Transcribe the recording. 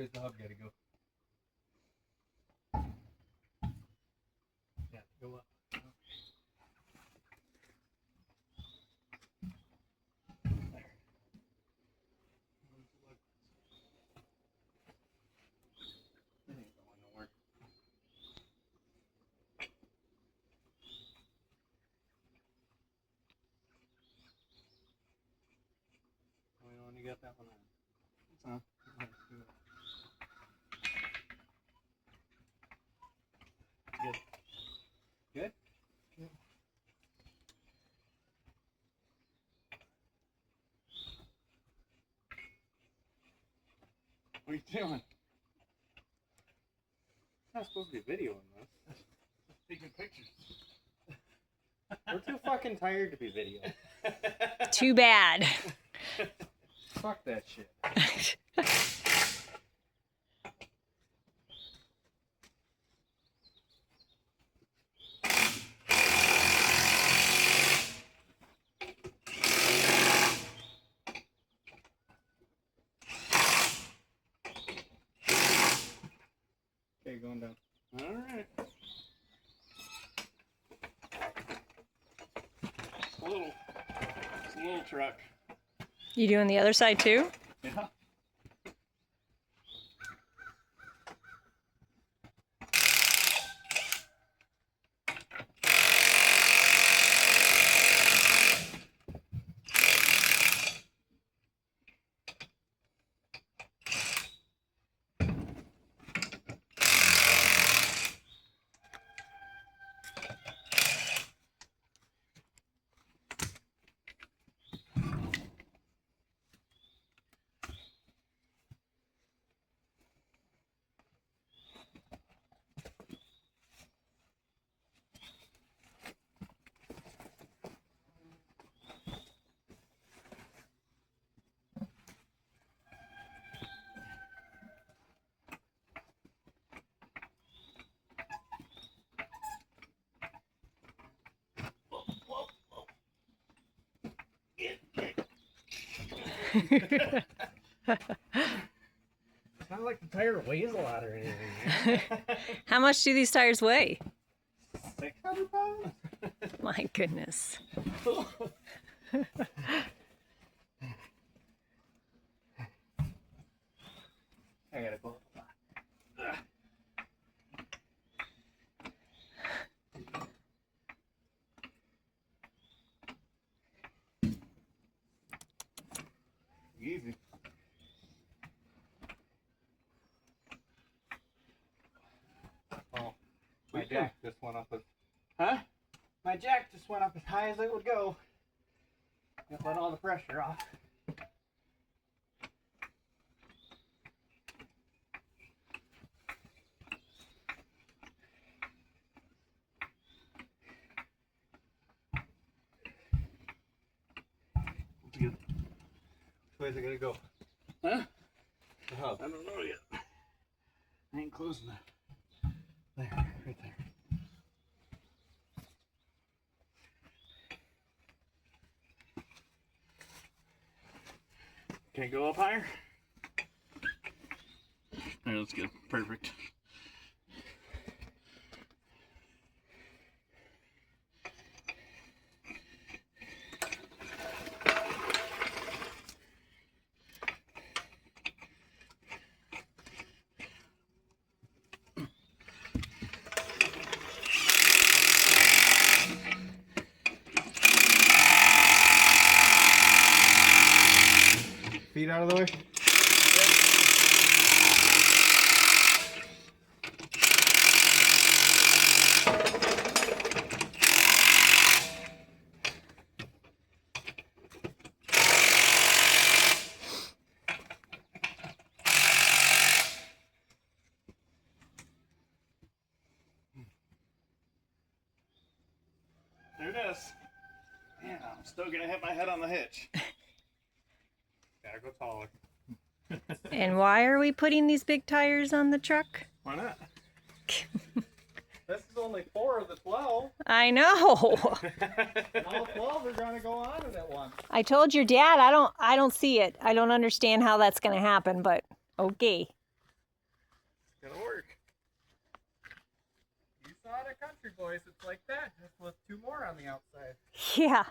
where's the hub gotta go? Yeah, go up. You got that one on. Good. Good? Yeah. What are you doing? It's not supposed to be videoing this. Taking pictures. We're too fucking tired to be videoing. Too bad. Fuck that shit. Okay, going down. All right. It's a little truck. You doing the other side too? Yeah. It's not like the tire weighs a lot or anything. How much do these tires weigh? 600 pounds? My goodness. I gotta go. Easy. Oh, my jack just went up as... Huh? My jack just went up as high as it would go. It let all the pressure off. Good. Which way is it gonna go? Huh? The hub. I don't know yet. I ain't close enough. There, right there. Can it go up higher? There, that's good. Perfect. Feet out of the way. There it is. Man, I'm still gonna hit my head on the hitch. Gotta go taller. And why are we putting these big tires on the truck? Why not? This is only 4 of the 12. I know. And all 12 are gonna go on it at once. I told your dad I don't see it. I don't understand how that's gonna happen, but okay. lot of country boys, it's like that, just with 2 more on the outside. Yeah.